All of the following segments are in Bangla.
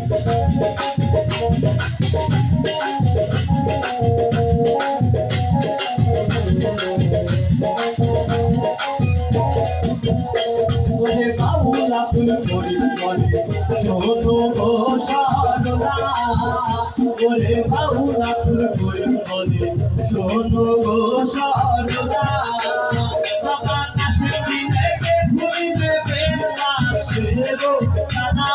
ওরে বাউলা তুই করি বলে শোনো গো সারদা, ওরে বাউলা তুই করি বলে শোনো গো সারদা, আকাশের দিনে ঘুরিবে বেলাশের কানা।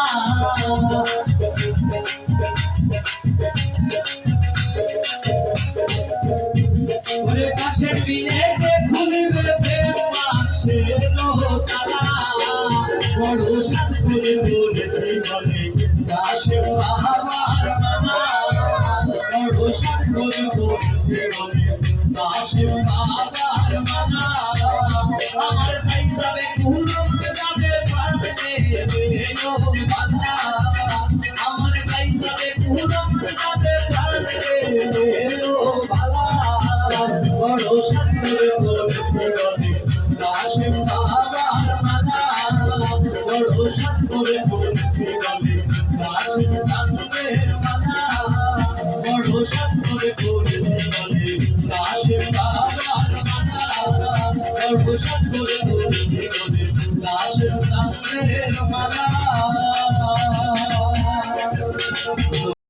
ওরে কাশের দিনে ঘুরিবে বেলাশের কানা, বড় সাত করে বলেছে বলে কাশেম বাবার মানা, বড় সাত করে বলেছে বলে কাশেম বাবার মানা। আমার ভাই যাবে কুলম যাবে পারবে বেলো বালা, আমার ভাই যাবে কুলম যাবে পারবে বেলো বালা, বড় সাত করে বলেছে বলে কাশেম বাবার মানা, বড় সাত করে বলেছে বলে কাশেম চাঁদের মানা, বড় সাত করে বলেছে বলে কাশেম বাবার মানা, বড় সাত করে বলেছে বলে কাশেম চাঁদের মানা।